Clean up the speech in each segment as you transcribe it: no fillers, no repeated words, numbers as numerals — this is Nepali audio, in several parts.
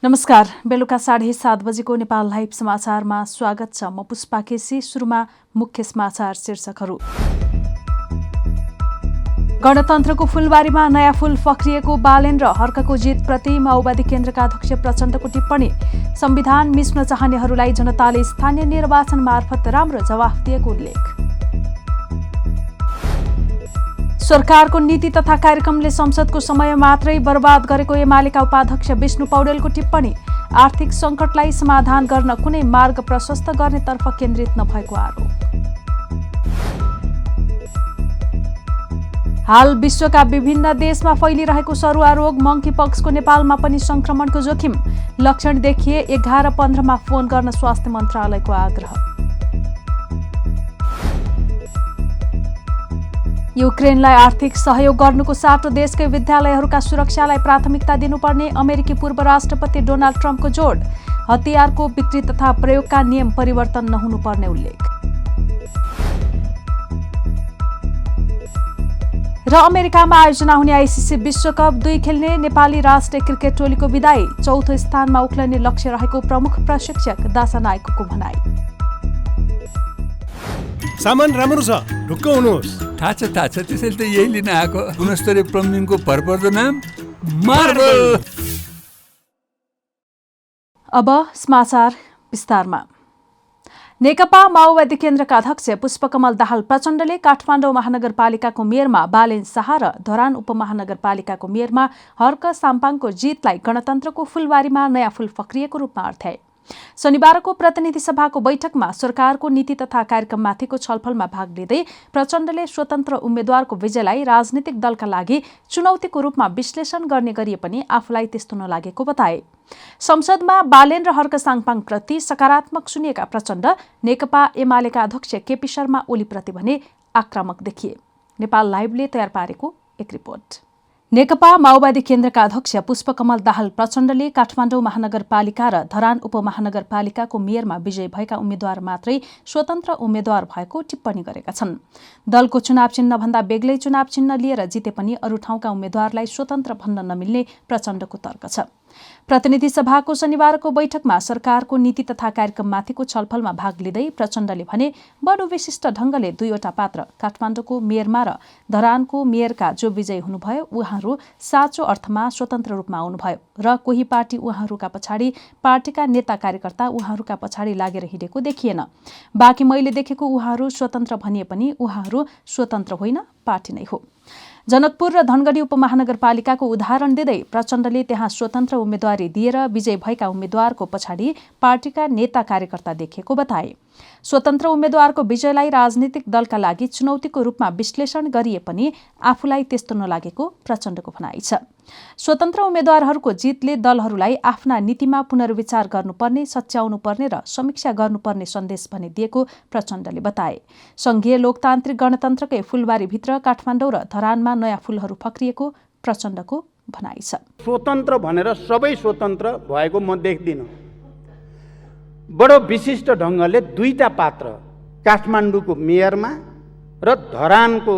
नमस्कार। बेलुका 7:30 बजेको नेपाल लाइभ समाचारमा स्वागत छ। म पुष्पा केसी। सुरुमा मुख्य समाचार शीर्षकहरू। गणतन्त्रको फूलबारीमा नयाँ फूल फक्रिएको बालेन र हर्कको जितप्रति माओवादी केन्द्रका अध्यक्ष प्रचण्डको टिप्पणी। संविधान मिच्न चाहनेहरूलाई जनताले स्थानीय निर्वाचन मार्फत राम्रो जवाफ दिएको उल्लेख। सरकारको नीति तथा कार्यक्रमले संसदको समय मात्रै बर्बाद गरेको एमालेका उपाध्यक्ष विष्णु पौडेलको टिप्पणी। आर्थिक संकटलाई समाधान गर्न कुनै मार्ग प्रशस्त गर्नेतर्फ केन्द्रित नभएको आरोप। हाल विश्वका विभिन्न देशमा फैलिरहेको सरुवा रोग मंकीपक्सको नेपालमा पनि संक्रमणको जोखिम। लक्षण देखिए 11-15 मा फोन गर्न स्वास्थ्य मन्त्रालयको आग्रह। युक्रेनलाई आर्थिक सहयोग गर्नुको साटो देशकै विद्यालयहरूका सुरक्षालाई प्राथमिकता दिनुपर्ने अमेरिकी पूर्व राष्ट्रपति डोनाल्ड ट्रम्पको जोड। हतियारको बिक्री तथा प्रयोगका नियम परिवर्तन नहुनुपर्ने उल्लेख। र अमेरिकामा आयोजना हुने आइसिसी विश्वकप 2 खेल्ने नेपाली राष्ट्रिय क्रिकेट टोलीको विदाई। चौथो स्थानमा उक्लने लक्ष्य रहेको प्रमुख प्रशिक्षक दासा नायकको भनाई। सामान राम्रो छ, ढुक्क हुनुहोस्। थाहा छ त्यसैले त यही लिन आएको। गुणस्तरीय प्लम्बिङको भरपर्दो नाम मार्बल। अब समाचार विस्तारमा। नेकपा माओवादी केन्द्रका अध्यक्ष पुष्पकमल दाहाल प्रचण्डले काठमाडौँ महानगरपालिकाको मेयरमा बालेन शाह र धरान उपमहानगरपालिकाको मेयरमा हर्क साम्पाङको जितलाई गणतन्त्रको फूलबारीमा नयाँ फूल फक्रिएको रूपमा अर्थ्याए। शनिबारको प्रतिनिधि सभाको बैठकमा सरकारको नीति तथा कार्यक्रममाथिको छलफलमा भाग लिँदै प्रचण्डले स्वतन्त्र उम्मेद्वारको विजयलाई राजनीतिक दलका लागि चुनौतीको रूपमा विश्लेषण गर्ने गरिए पनि आफूलाई त्यस्तो नलागेको बताए। संसदमा बालेन र हर्क साङपाङप्रति सकारात्मक सुनिएका प्रचण्ड नेकपा एमालेका अध्यक्ष केपी शर्मा ओलीप्रति भने आक्रामक देखिए। नेपाल लाइभले तयार पारेको एक रिपोर्ट। नेकपा माओवादी केन्द्रका अध्यक्ष पुष्पकमल दाहाल प्रचण्डले काठमाडौँ महानगरपालिका र धरान उपमहानगरपालिकाको मेयरमा विजयी भएका उम्मेद्वार मात्रै स्वतन्त्र उम्मेद्वार भएको टिप्पणी गरेका छन्। दलको चुनाव चिन्ह भन्दा बेग्लै चुनाव चिन्ह लिएर जिते पनि अरू ठाउँका उम्मेद्वारलाई स्वतन्त्र भन्न नमिल्ने प्रचण्डको तर्क छ। प्रतिनिधि सभाको शनिबारको बैठकमा सरकारको नीति तथा कार्यक्रममाथिको छलफलमा भाग लिँदै प्रचण्डले भने बडो विशिष्ट ढंगले 2वटा पात्र काठमाडौँको मेयरमा र धरानको मेयरका जो विजयी हुनुभयो उहाँहरू साँचो अर्थमा स्वतन्त्र रूपमा आउनुभयो र कोही पार्टी उहाँहरूका पछाडि पार्टीका नेता कार्यकर्ता उहाँहरूका पछाडि लागेर हिँडेको देखिएन। बाँकी मैले देखेको उहाँहरू स्वतन्त्र भनिए पनि उहाँहरू स्वतन्त्र होइन, पार्टी नै हो। जनकपुर र धनगढी उपमहानगरपालिकाको उदाहरण दिँदै प्रचण्डले त्यहाँ स्वतन्त्र उम्मेद्वारी दिएर विजय भएका उम्मेद्वारको पछाडि पार्टीका नेता कार्यकर्ता देखिएको बताए। स्वतन्त्र उम्मेद्वारको विजयलाई राजनीतिक दलका लागि चुनौतीको रूपमा विश्लेषण गरिए पनि आफूलाई त्यस्तो नलागेको प्रचण्डको भनाइ छ। स्वतन्त्र उम्मेद्वारहरूको जितले दलहरूलाई आफ्ना नीतिमा पुनर्विचार गर्नुपर्ने, सच्याउनुपर्ने र समीक्षा गर्नुपर्ने सन्देश भने दिएको प्रचण्डले बताए। संघीय लोकतान्त्रिक गणतन्त्रकै फूलबारीभित्र काठमाडौँ र धरानमा नयाँ फूलहरू फक्रिएको प्रचण्डको भनाइ छ। स्वतन्त्र भनेर सबै स्वतन्त्र भएको म देख्दिनँ। बडो विशिष्ट ढङ्गले 2टा पात्र काठमाडौँको मेयरमा र धरानको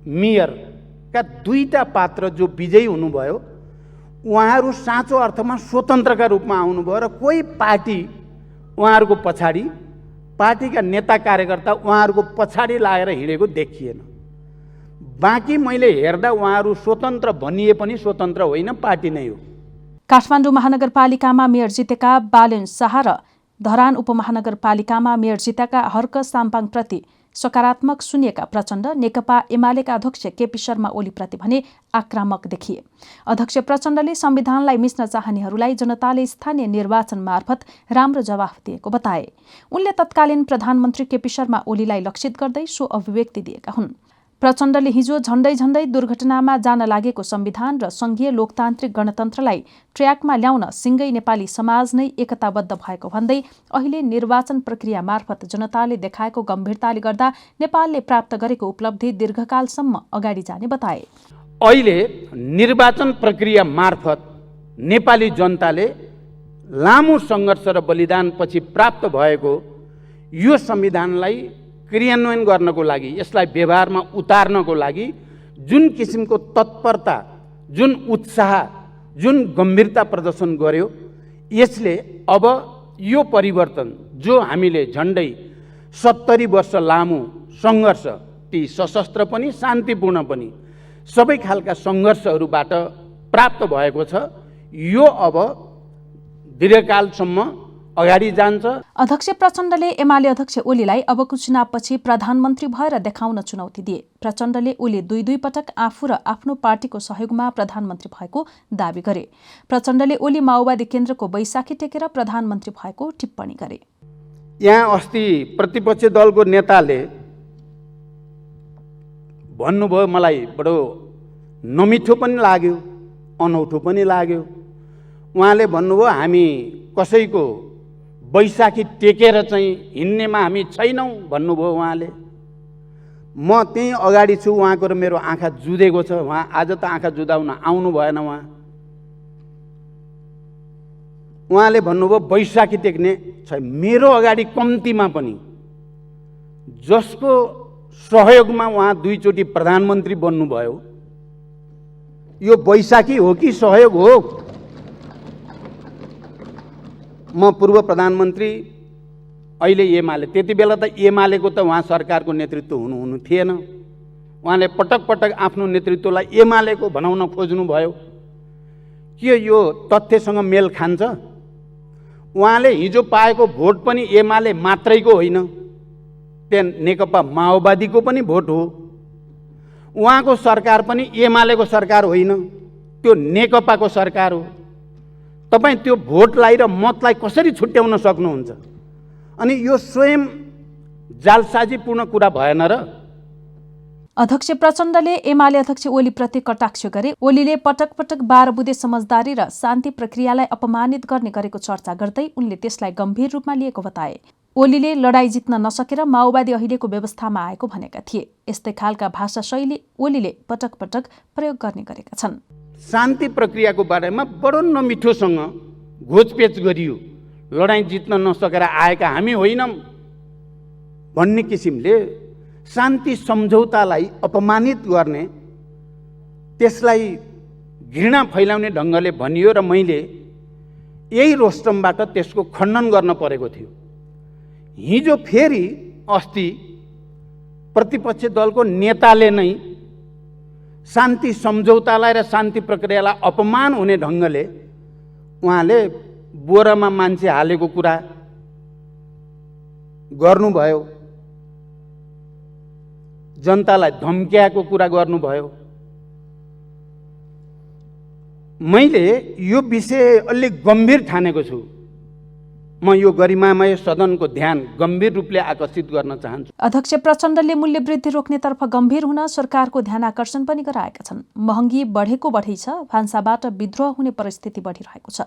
मेयरका 2टा पात्र जो विजयी हुनुभयो उहाँहरू साँचो अर्थमा स्वतन्त्रका रूपमा आउनुभयो र कोही पार्टी उहाँहरूको पछाडि, पार्टीका नेता कार्यकर्ता उहाँहरूको पछाडि लागेर हिँडेको देखिएन। बाँकी मैले हेर्दा उहाँहरू स्वतन्त्र भनिए पनि स्वतन्त्र होइन, पार्टी नै हो। काठमाडौँ महानगरपालिकामा मेयर जितेका बालेन शाह र धरान उपमहानगरपालिकामा मेयर जितेका हर्क साम्पाङप्रति सकारात्मक सुनिएका प्रचण्ड नेकपा एमालेका अध्यक्ष केपी शर्मा ओलीप्रति भने आक्रामक देखिए। अध्यक्ष प्रचण्डले संविधानलाई मिच्न चाहनेहरूलाई जनताले स्थानीय निर्वाचन मार्फत राम्रो जवाफ दिएको बताए। उनले तत्कालीन प्रधानमन्त्री केपी शर्मा ओलीलाई लक्षित गर्दै सो अभिव्यक्ति दिएका हुन्। प्रचण्डले हिजो झण्डै दुर्घटनामा जान लागेको संविधान र संघीय लोकतान्त्रिक गणतन्त्रलाई ट्र्याकमा ल्याउन सिंगै नेपाली समाज नै एकताबद्ध भएको भन्दै अहिले निर्वाचन प्रक्रिया मार्फत जनताले देखाएको गम्भीरताले गर्दा नेपालले प्राप्त गरेको उपलब्धि दीर्घकालसम्म अगाडि जाने बताए। अहिले निर्वाचन प्रक्रिया मार्फत नेपाली जनताले लामो सङ्घर्ष र बलिदानपछि प्राप्त भएको यो संविधानलाई क्रियान्वयन गर्नको लागि, यसलाई व्यवहारमा उतार्नको लागि जुन किसिमको तत्परता, जुन उत्साह, जुन गम्भीरता प्रदर्शन गर्यो, यसले अब यो परिवर्तन जो हामीले झन्डै 70 वर्ष लामो सङ्घर्ष, ती सशस्त्र पनि शान्तिपूर्ण पनि सबै खालका सङ्घर्षहरूबाट प्राप्त भएको छ, यो अब दीर्घकालसम्म अगाडि जान्छ। अध्यक्ष प्रचण्डले एमाले अध्यक्ष ओलीलाई अबको चुनावपछि प्रधानमन्त्री भएर देखाउन चुनौती दिए। प्रचण्डले ओली दुई पटक आफू र आफ्नो पार्टीको सहयोगमा प्रधानमन्त्री भएको दावी गरे। प्रचण्डले ओली माओवादी केन्द्रको बैशाखी टेकेर प्रधानमन्त्री भएको टिप्पणी गरे। यहाँ अस्ति प्रतिपक्ष दलको नेताले भन्नुभयो, मलाई बडो नमिठो पनि लाग्यो, अनौठो पनि लाग्यो। उहाँले भन्नुभयो, हामी कसैको बैशाखी टेकेर चाहिँ हिँड्नेमा हामी छैनौँ भन्नुभयो उहाँले। म त्यहीँ अगाडि छु, उहाँको र मेरो आँखा जुधेको छ। उहाँ आज त आँखा जुधाउन आउनु भएन। उहाँले भन्नुभयो बैशाखी टेक्ने छ। मेरो अगाडि कम्तीमा पनि जसको सहयोगमा उहाँ 2 चोटि प्रधानमन्त्री बन्नुभयो, यो बैशाखी हो कि सहयोग हो? म पूर्व प्रधानमन्त्री, अहिले एमाले, त्यति बेला त एमालेको त उहाँ सरकारको नेतृत्व हुनु थिएन। उहाँले पटक पटक आफ्नो नेतृत्वलाई एमालेको बनाउन खोज्नुभयो। के यो तथ्यसँग मेल खान्छ? उहाँले हिजो पाएको भोट पनि एमाले मात्रैको होइन, त्यहाँ नेकपा माओवादीको पनि भोट हो। उहाँको सरकार पनि एमालेको सरकार होइन, त्यो नेकपाको सरकार हो। तपाईँ त्यो भोटलाई र मतलाई कसरी छुट्याउन सक्नुहुन्छ? अनि यो स्वयं जालसाजीपूर्ण कुरा भएन र? अध्यक्ष प्रचण्डले एमाले अध्यक्ष ओलीप्रति कटाक्ष गरे। ओलीले पटक पटक 12 बुँदे समझदारी र शान्ति प्रक्रियालाई अपमानित गर्ने गरेको चर्चा गर्दै उनले त्यसलाई गम्भीर रूपमा लिएको बताए। ओलीले लडाईँ जित्न नसकेर माओवादी अहिलेको व्यवस्थामा आएको भनेका थिए। यस्तै खालका भाषा शैली ओलीले पटक पटक प्रयोग गर्ने गरेका छन्। शान्ति प्रक्रियाको बारेमा बडो नमिठोसँग घोचपेच गरियो। लडाईँ जित्न नसकेर आएका हामी होइनौँ भन्ने किसिमले शान्ति सम्झौतालाई अपमानित गर्ने, त्यसलाई घृणा फैलाउने ढङ्गले भनियो र मैले यही रोस्टमबाट त्यसको खण्डन गर्न परेको थियो। हिजो फेरि अस्ति प्रतिपक्ष दलको नेताले नै शान्ति सम्झौतालाई र शान्ति प्रक्रियालाई अपमान हुने ढङ्गले उहाँले बोरामा मान्छे हालेको कुरा गर्नुभयो, जनतालाई धम्क्याएको कुरा गर्नुभयो। मैले यो विषय अलि गम्भीर ठानेको छु। म यो गरिमामय सदनको ध्यान गम्भीर रूपले आकर्षित गर्न चाहन्छु। अध्यक्ष प्रचण्डले मूल्य वृद्धि रोक्नेतर्फ गम्भीर हुन सरकारको ध्यान आकर्षण पनि गराएका छन्। महँगी बढेको बढै छ, भान्साबाट विद्रोह हुने परिस्थिति बढिरहेको छ।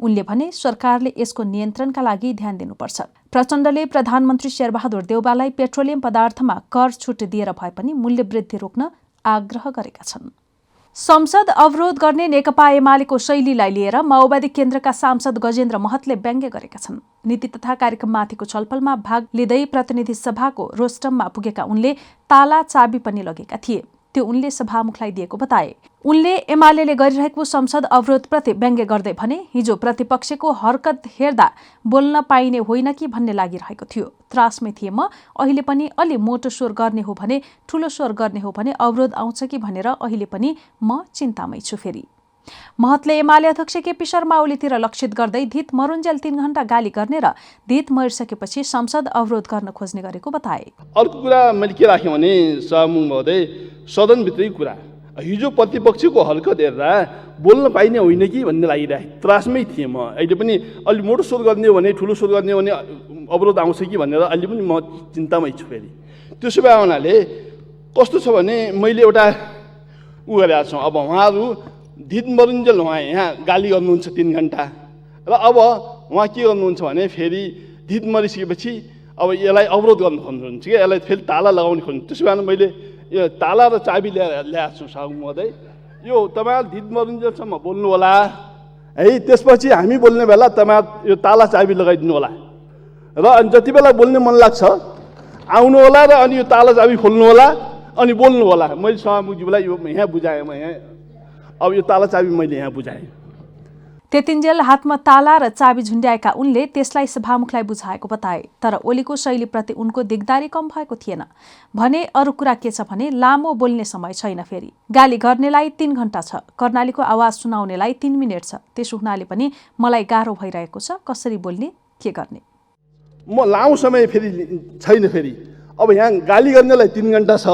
उनले भने सरकारले यसको नियन्त्रणका लागि ध्यान दिनुपर्छ। प्रचण्डले प्रधानमन्त्री शेरबहादुर देउवालाई पेट्रोलियम पदार्थमा कर छुट दिएर भए पनि मूल्य वृद्धि रोक्न आग्रह गरेका छन्। संसद अवरोध गर्ने नेकपा एमालेको शैलीलाई लिएर माओवादी केन्द्रका सांसद गजेन्द्र महतले व्यङ्ग्य गरेका छन्। नीति तथा कार्यक्रममाथिको छलफलमा भाग लिँदै प्रतिनिधि सभाको रोस्टममा पुगेका उनले ताला चाबी पनि लगेका थिए। त्यो उनले सभामुखलाई दिएको बताए। उनले एमालेले गरिरहेको संसद अवरोधप्रति व्यङ्ग्य गर्दै भने, हिजो प्रतिपक्षको हरकत हेर्दा बोल्न पाइने होइन कि भन्ने लागिरहेको थियो। त्रासमै थिए म। अहिले पनि अलि मोटो स्वर गर्ने हो भने, ठुलो स्वर गर्ने हो भने अवरोध आउँछ कि भनेर अहिले पनि म चिन्तामै छु। फेरि महतले एमाले अध्यक्ष केपी शर्मा ओलीतिर लक्षित गर्दै धित मरुन्जेल 3 घण्टा गाली गर्ने र धित मरिसकेपछि संसद अवरोध गर्न खोज्ने गरेको बताए। अर्को कुरा मैले के राखेँ भने सभामुख महोदय, सदनभित्रै कुरा हिजो प्रतिपक्षको हरकत हेर्दा बोल्न पाइने होइन कि भन्ने लागिरहेको त्रासमै थिएँ म। अहिले पनि अलि मोटो स्वर गर्ने हो भने, ठुलो स्वर गर्ने हो भने अवरोध आउँछ कि भनेर अहिले पनि म चिन्तामै छु। फेरि त्यसो भए हुनाले कस्तो छ भने मैले एउटा गरेका छौँ। अब उहाँहरू धित मरुन्जेल उहाँ यहाँ गाली गर्नुहुन्छ 3 घण्टा र अब उहाँ के गर्नुहुन्छ भने फेरि धित मरिसकेपछि अब यसलाई अवरोध गर्न खोज्नुहुन्छ कि यसलाई फेरि ताला लगाउने खोज्नु। त्यसो भए मैले यो ताला र चाबी ल्याएको छु सभामुख महोदय। यो तपाईँहरू धित मरुन्जेलसम्म बोल्नु होला है, त्यसपछि हामी बोल्ने बेला तपाईँहरू यो ताला चाबी लगाइदिनु होला र अनि जति बेला बोल्ने मन लाग्छ आउनु होला र अनि यो ताला चाबी खोल्नु होला अनि बोल्नु होला। मैले सभामुखज्यूलाई यो यहाँ बुझाएँ। म यहाँ अब यो ताला चाबी मैले यहाँ बुझाएँ। त्यतिन्जेल हातमा ताला र चाबी झुन्ड्याएका उनले त्यसलाई सभामुखलाई बुझाएको बताए। तर ओलीको शैलीप्रति उनको दिगदारी कम भएको थिएन। भने अरू कुरा के छ भने लामो बोल्ने समय छैन। फेरि गाली गर्नेलाई 3 घण्टा छ, कर्णालीको आवाज सुनाउनेलाई 3 मिनेट छ। त्यसो हुनाले पनि मलाई गाह्रो भइरहेको छ। कसरी बोल्ने, के गर्ने? म लामो समय फेरि छैन। फेरि अब यहाँ गाली गर्नेलाई 3 घण्टा छ,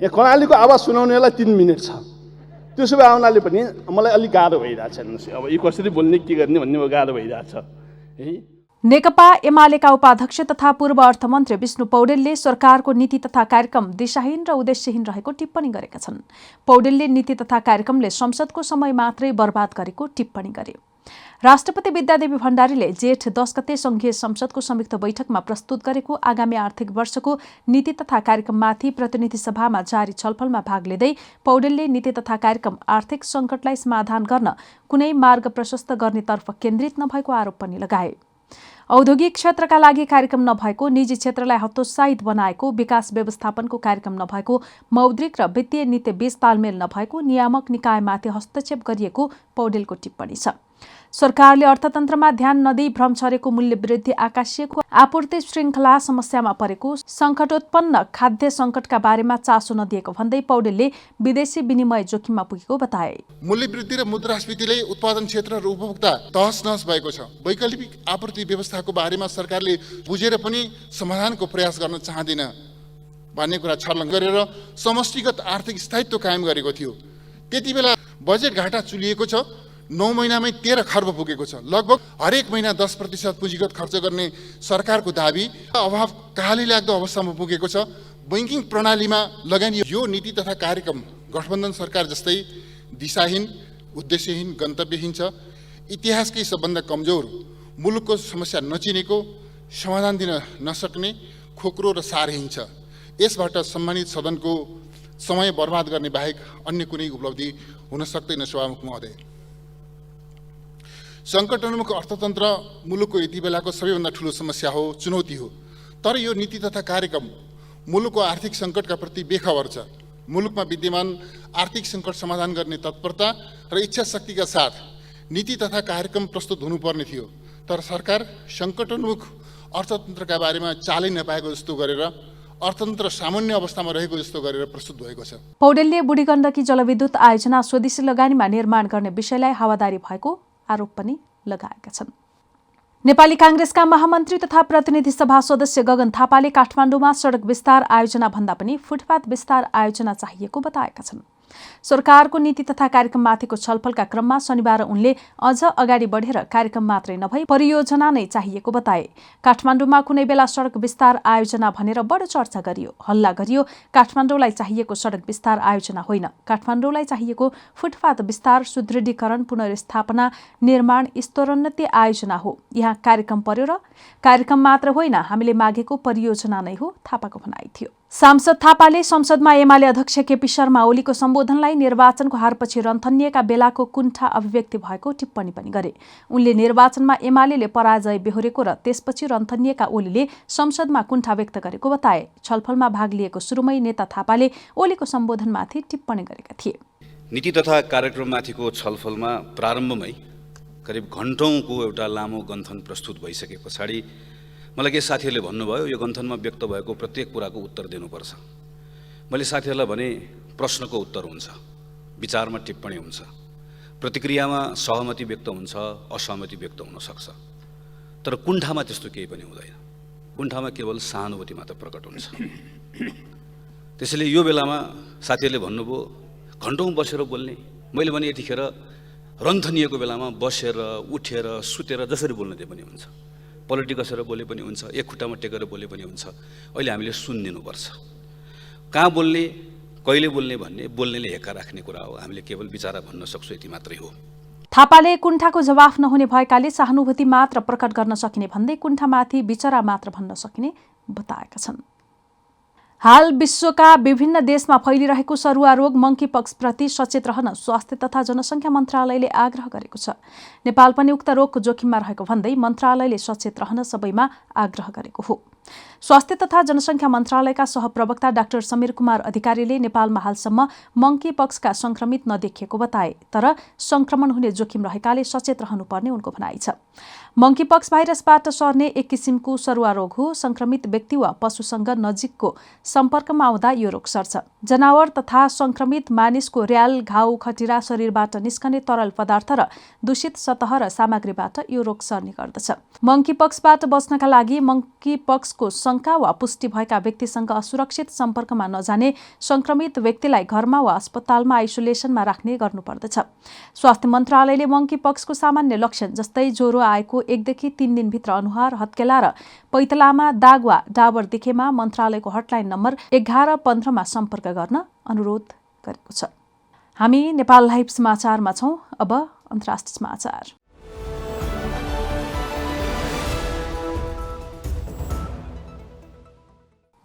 यहाँ कर्णालीको आवाज सुनाउनेलाई 3 मिनट छ। त्यसो भए आउनाले पनि मलाई अलिक गाह्रो भइरहेछ। अब यो कसरी बोल्ने, के गर्ने भन्ने गाह्रो भइरहेछ है। नेकपा एमालेका उपाध्यक्ष तथा पूर्व अर्थमन्त्री विष्णु पौडेलले सरकारको नीति तथा कार्यक्रम दिशाहीन र उद्देश्यहीन रहेको टिप्पणी गरेका छन्। पौडेलले नीति तथा कार्यक्रमले संसदको समय मात्रै बर्बाद गरेको टिप्पणी गरे। राष्ट्रपति विद्यादेवी भण्डारीले जेठ 10 गते संघीय संसदको संयुक्त बैठकमा प्रस्तुत गरेको आगामी आर्थिक वर्षको नीति तथा कार्यक्रममाथि प्रतिनिधि सभामा जारी छलफलमा भाग लिँदै पौडेलले नीति तथा कार्यक्रम आर्थिक संकटलाई समाधान गर्न कुनै मार्ग प्रशस्त गर्नेतर्फ केन्द्रित नभएको आरोप पनि लगाए। औद्योगिक क्षेत्रका लागि कार्यक्रम नभएको, निजी क्षेत्रलाई हतोत्साहित बनाएको, विकास व्यवस्थापनको कार्यक्रम नभएको, मौद्रिक र वित्तीय नीति बीच तालमेल नभएको, नियामक निकायमाथि हस्तक्षेप गरिएको पौडेलको टिप्पणी छ। सरकारले अर्थतन्त्रमा ध्यान नदिई भ्रम छरेको, मूल्य वृद्धि आकाशिएको, आपूर्ति श्रृङ्खला समस्यामा परेको, सङ्कटोत्पन्न खाद्य सङ्कटका बारेमा चासो नदिएको भन्दै पौडेलले विदेशी विनिमय जोखिममा पुगेको बताए। मूल्य वृद्धि र मुद्रास्फीतिले उत्पादन क्षेत्र र उपभोक्ता तहस नहस भएको छ। वैकल्पिक आपूर्ति व्यवस्थाको बारेमा सरकारले बुझेर पनि समाधानको प्रयास गर्न चाहँदैन भन्ने कुरा छर्लङ्ग गरेर समष्टिगत आर्थिक स्थायित्व कायम गरेको थियो। त्यति बेला बजेट घाटा चुलिएको छ। 9 महिनामै 13 खर्ब पुगेको छ। लगभग हरेक महिना 10% पुँजीगत खर्च गर्ने सरकारको दाबी अभाव कहाली लाग्दो अवस्थामा पुगेको छ। बैंकिङ प्रणालीमा लगानी यो नीति तथा कार्यक्रम गठबन्धन सरकार जस्तै दिशाहीन, उद्देश्यहीन, गन्तव्यहीन छ। इतिहासकै सबभन्दा कमजोर, मुलुकको समस्या नचिनेको, समाधान दिन नसक्ने, खोक्रो र सारहीन छ। यसबाट सम्मानित सदनको समय बर्बाद गर्ने बाहेक अन्य कुनै उपलब्धि हुन सक्दैन। सभामुख महोदय, सङ्कटोन्मुख अर्थतन्त्र मुलुकको यति बेलाको सबैभन्दा ठुलो समस्या हो, चुनौती हो। तर यो नीति तथा कार्यक्रम मुलुकको आर्थिक सङ्कटका प्रति बेखबर छ। मुलुकमा विद्यमान आर्थिक सङ्कट समाधान गर्ने तत्परता र इच्छा शक्तिका साथ नीति तथा कार्यक्रम प्रस्तुत हुनुपर्ने थियो। तर सरकार सङ्कटोन्मुख अर्थतन्त्रका बारेमा चालै नपाएको जस्तो गरेर अर्थतन्त्र सामान्य अवस्थामा रहेको जस्तो गरेर प्रस्तुत भएको छ। पौडेलले बुढी गण्डकी जलविद्युत आयोजना स्वदेशी लगानीमा निर्माण गर्ने विषयलाई हावादारी भएको आरोप पनि लगाएका छन्। नेपाली कांग्रेसका महामन्त्री तथा प्रतिनिधि सभा सदस्य गगन थापाले काठमाडौँमा सडक विस्तार आयोजना भन्दा पनि फुटपाथ विस्तार आयोजना चाहिएको बताएका छन्। सरकारको नीति तथा कार्यक्रममाथिको छलफलका क्रममा शनिबार उनले अझ अगाडि बढेर कार्यक्रम मात्रै नभई परियोजना नै चाहिएको बताए। काठमाडौँमा कुनै बेला सडक विस्तार आयोजना भनेर बडो चर्चा गरियो, हल्ला गरियो। काठमाडौँलाई चाहिएको सडक विस्तार आयोजना होइन, काठमाडौँलाई चाहिएको फुटपाथ विस्तार, सुदृढीकरण, पुनर्स्थापना, निर्माण, स्तरोन्नति आयोजना हो। यहाँ कार्यक्रम पर्यो र कार्यक्रम मात्र होइन, हामीले मागेको परियोजना नै हो, थापाको भनाइ थियो। सांसद थापाले संसदमा एमाले अध्यक्ष केपी शर्मा ओलीको सम्बोधनलाई निर्वाचनको हारपछि रन्थनिएका बेलाको कुण्ठा अभिव्यक्ति भएको टिप्पणी पनि गरे। उनले निर्वाचनमा एमालेले पराजय बेहोरेको र त्यसपछि रन्थनिएका ओलीले संसदमा कुण्ठा व्यक्त गरेको बताए। छलफलमा भाग लिएको सुरुमै नेता थापाले ओलीको सम्बोधनमाथि टिप्पणी गरेका थिए। नीति तथा कार्यक्रममाथिको छलफलमा प्रारम्भमै करिब घण्टौँको एउटा लामो गन्थन प्रस्तुत भइसके पछाडि मलाई के साथीहरूले भन्नुभयो, यो गन्थनमा व्यक्त भएको प्रत्येक कुराको उत्तर दिनुपर्छ। मैले साथीहरूलाई भने प्रश्नको उत्तर हुन्छ, विचारमा टिप्पणी हुन्छ, प्रतिक्रियामा सहमति व्यक्त हुन्छ, असहमति व्यक्त हुन सक्छ। तर कुण्ठामा त्यस्तो केही पनि हुँदैन। कुण्ठामा केवल सहानुभूति मात्र प्रकट हुन्छ। त्यसैले यो बेलामा साथीहरूले भन्नुभयो घण्टौँ बसेर बोल्ने, मैले भने यतिखेर रन्थनिएको बेलामा बसेर, उठेर, सुतेर जसरी बोल्न दिए पनि हुन्छ, पलटी कसेर बोले पनि हुन्छ, एक खुट्टामा टेकेर बोले पनि हुन्छ। अहिले हामीले सुनिदिनुपर्छ। कहाँ बोल्ने, कहिले बोल्ने भन्ने बोल्नेले हेक्का राख्ने कुरा हो। हामीले केवल विचारा भन्न सक्छौँ, यति मात्रै हो। थापाले कुण्ठाको जवाफ नहुने भएकाले सहानुभूति मात्र प्रकट गर्न सकिने भन्दै कुण्ठामाथि विचारा मात्र भन्न सकिने बताएका छन्। हाल विश्वका विभिन्न देशमा फैलिरहेको सरुवा रोग मंकीपक्सप्रति सचेत रहन स्वास्थ्य तथा जनसङ्ख्या मन्त्रालयले आग्रह गरेको छ। नेपाल पनि उक्त रोगको जोखिममा रहेको भन्दै मन्त्रालयले सचेत रहन सबैमा आग्रह गरेको हो। स्वास्थ्य तथा जनसङ्ख्या मन्त्रालयका सहप्रवक्ता डाक्टर समीर कुमार अधिकारीले नेपालमा हालसम्म मंकी पक्सका संक्रमित नदेखिएको बताए, तर संक्रमण हुने जोखिम रहेकाले सचेत रहनुपर्ने उनको भनाइ छ। मंकी पक्स भाइरसबाट सर्ने एक किसिमको सरुवा रोग हो। संक्रमित व्यक्ति वा पशुसँग नजिकको सम्पर्कमा आउँदा यो रोग सर्छ। जनावर तथा संक्रमित मानिसको र्याल, घाउ, खटिरा, शरीरबाट निस्कने तरल पदार्थ र दूषित सतह र सामग्रीबाट यो रोग सर्ने गर्दछ। मंकी पक्सबाट बच्नका लागि मंकी पक्सको शंका वा पुष्टि भएका व्यक्तिसँग असुरक्षित सम्पर्कमा नजाने, संक्रमित व्यक्तिलाई घरमा वा अस्पतालमा आइसोलेसनमा राख्ने गर्नुपर्दछ। स्वास्थ्य मन्त्रालयले मंकी पक्सको सामान्य लक्षण जस्तै ज्वरो आएको 1 देखि 3 दिनभित्र अनुहार, हत्केला र पैतलामा दाग वा डाबर देखेमा मन्त्रालयको हटलाइन नम्बर 1115 मा सम्पर्क गर्न अनुरोध गरेको छ। हामी नेपाल लाइभ समाचारमा छौं। अब अन्तर्राष्ट्रिय समाचार।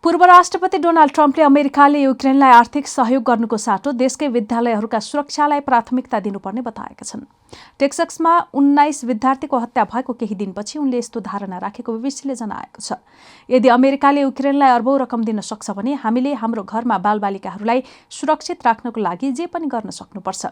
पूर्व राष्ट्रपति डोनाल्ड ट्रम्पले अमेरिकाले युक्रेनलाई आर्थिक सहयोग गर्नुको साटो देशकै विद्यालयहरूका सुरक्षालाई प्राथमिकता दिनुपर्ने बताएका छन्। टेक्ससमा 19 विद्यार्थीको हत्या भएको केही दिनपछि उनले यस्तो धारणा राखेको बीबीसीले जनाएको छ। यदि अमेरिकाले युक्रेनलाई अर्बौं रकम दिन सक्छ भने हामीले हाम्रो घरमा बालबालिकाहरूलाई सुरक्षित राख्नको लागि जे पनि गर्न सक्नुपर्छ।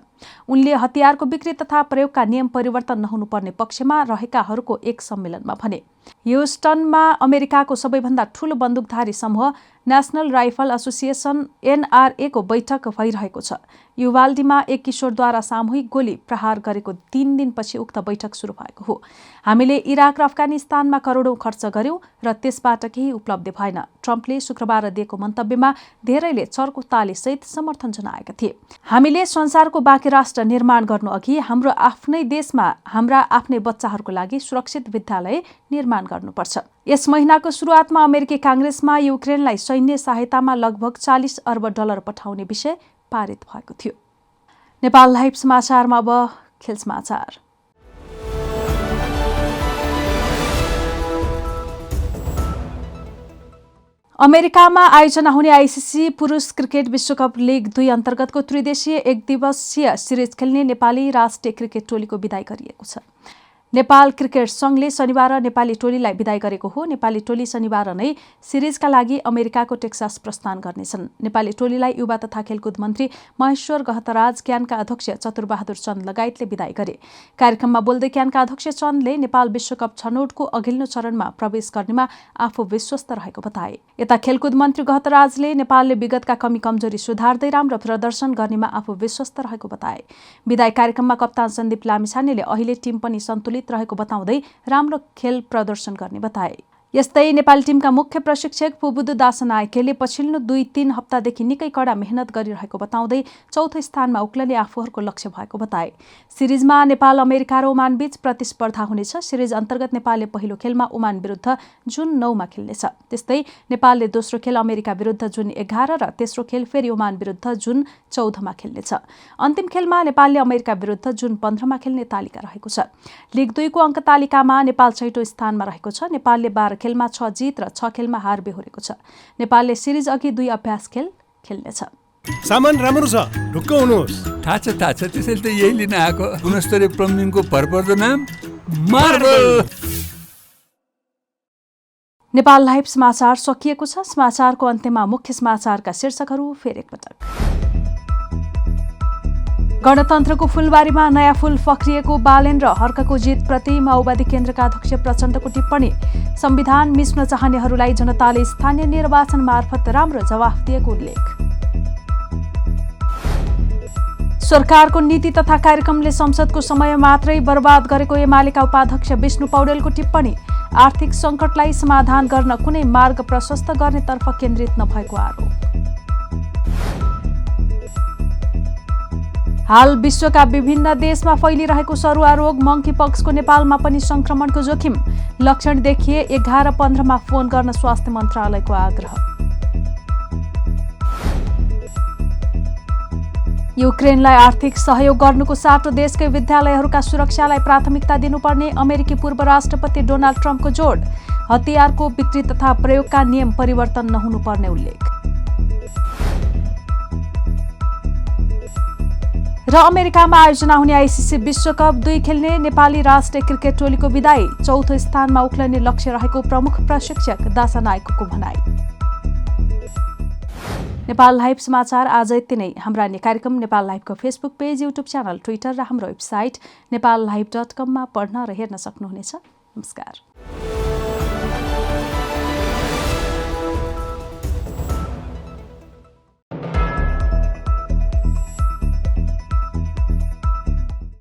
उनले हतियारको बिक्री तथा प्रयोगका नियम परिवर्तन नहुनुपर्ने पक्षमा रहेकाहरूको एक सम्मेलनमा भने। ह्युस्टनमा अमेरिकाको सबैभन्दा ठूलो बन्दुकधारी समूह नेशनल राइफल एसोसिएसन NRA को बैठक भइरहेको छ। युवाल्डीमा एक किशोरद्वारा सामूहिक गोली प्रहार गरेको 3 दिनपछि उक्त बैठक सुरु भएको हो। हामीले इराक र अफगानिस्तानमा करोडौं खर्च गर्यौं र त्यसबाट केही उपलब्धि भएन। ट्रम्पले शुक्रबार दिएको मन्तव्यमा धेरैले चर्को तालीसहित समर्थन जनाएका थिए। हामीले संसारको बाँकी राष्ट्र निर्माण गर्नु अघि हाम्रो आफ्नै देशमा हाम्रा आफ्नै बच्चाहरूको लागि सुरक्षित विद्यालय निर्माण गर्नुपर्छ। यस महिनाको सुरुवातमा अमेरिकी कांग्रेसमा युक्रेनलाई सैन्य सहायतामा लगभग $40 अर्ब पठाउने विषय पारित भएको थियो। नेपाल लाइभ समाचारमा अब खेल समाचार। अमेरिकामा आयोजना हुने आइसिसी पुरुष क्रिकेट विश्वकप लिग 2 अन्तर्गतको त्रिदेशीय एकदिवसीय सिरिज खेल्ने नेपाली राष्ट्रिय क्रिकेट टोलीको बिदाई गरिएको छ। नेपाल क्रिकेट संघले शनिबार नेपाली टोलीलाई बिदाई गरेको हो। नेपाली टोली शनिबार नै सिरिजका लागि अमेरिकाको टेक्सास प्रस्थान गर्नेछन्। नेपाली टोलीलाई युवा तथा खेलकुद मन्त्री महेश्वर गहतराज, क्यानका अध्यक्ष चतुरबहादुर चन्द लगायतले बिदाई गरे। कार्यक्रममा बोल्दै क्यानका अध्यक्ष चन्दले नेपाल विश्वकप छनौटको अघिल्लो चरणमा प्रवेश गर्नेमा आफू विश्वस्त रहेको बताए। यता खेलकुद मन्त्री गहतराजले नेपालले विगतका कमी कमजोरी सुधार्दै राम्रो प्रदर्शन गर्नेमा आफू विश्वस्त रहेको बताए। बिदाई कार्यक्रममा कप्तान सन्दीप लामिछानेले अहिले टिम पनि सन्तुलित रहेको बताउँदै राम्रो खेल प्रदर्शन गर्ने बताए। यस्तै नेपाली टिमका मुख्य प्रशिक्षक पुबुदु दासनायकेले पछिल्लो 2-3 हप्तादेखि निकै कडा मेहनत गरिरहेको बताउँदै चौथो स्थानमा उक्लने आफूहरूको लक्ष्य भएको बताए। सिरिजमा नेपाल, अमेरिका र ओमान बीच प्रतिस्पर्धा हुनेछ। सिरिज अन्तर्गत नेपालले पहिलो खेलमा ओमान विरुद्ध जुन 9 मा खेल्नेछ। त्यस्तै नेपालले दोस्रो खेल अमेरिका विरुद्ध जुन 11 र तेस्रो खेल फेरि ओमान विरुद्ध जुन 14 मा खेल्नेछ। अन्तिम खेलमा नेपालले अमेरिका विरुद्ध जुन 15 मा खेल्ने तालिका रहेको छ। लिग 2 को अङ्क तालिकामा नेपाल 6औं स्थानमा रहेको छ। नेपालले 12 खेलमा 6 जित र 6 खेलमा हार बेहोरेको छ। नेपालले सिरिज अघि 2 अभ्यास खेल खेल्नेछ। सामान राम्रो छ, ढुक्क हुनुहोस्। थाहा छ त्यसैले त यही लिन आएको। गुणस्तरीय प्लम्बिङको भरपर्दो नाम मार्बल। नेपाल लाइभ समाचार सकिएको छ। समाचारको अन्त्यमा मुख्य समाचारका शीर्षकहरू फेरि एकपटक। गणतन्त्रको फूलबारीमा नयाँ फूल फक्रिएको बालेन र हर्कको जितप्रति माओवादी केन्द्रका अध्यक्ष प्रचण्डको टिप्पणी। संविधान मिच्न चाहनेहरूलाई जनताले स्थानीय निर्वाचन मार्फत राम्रो जवाफ दिएको उल्लेख। सरकारको नीति तथा कार्यक्रमले संसदको समय मात्रै बर्बाद गरेको एमालेका उपाध्यक्ष विष्णु पौडेलको टिप्पणी। आर्थिक सङ्कटलाई समाधान गर्न कुनै मार्ग प्रशस्त गर्नेतर्फ केन्द्रित नभएको आरोप। हाल विश्वका विभिन्न देशमा फैलिरहेको सरुवा रोग मंकी पक्सको नेपालमा पनि संक्रमणको जोखिम। लक्षण देखिए 11-15 मा फोन गर्न स्वास्थ्य मन्त्रालयको आग्रह। युक्रेनलाई आर्थिक सहयोग गर्नुको साटो देशकै विद्यालयहरूका सुरक्षालाई प्राथमिकता दिनुपर्ने अमेरिकी पूर्व राष्ट्रपति डोनाल्ड ट्रम्पको जोड। हतियारको बिक्री तथा प्रयोगका नियम परिवर्तन नहुनुपर्ने उल्लेख। र अमेरिकामा आयोजना हुने आइसिसी विश्वकप 2 खेल्ने नेपाली राष्ट्रिय क्रिकेट टोलीको विदाई, चौथो स्थानमा उक्लने लक्ष्य रहेको प्रमुख प्रशिक्षक दासा नायकको भनाई। नेपाल लाइभ समाचार आज यति नै। हाम्रा अन्य कार्यक्रम नेपाल लाइभको Facebook page, YouTube channel, Twitter र हाम्रो वेबसाइट नेपाललाइभ.com मा पढ्न र हेर्न सक्नुहुनेछ। नमस्कार।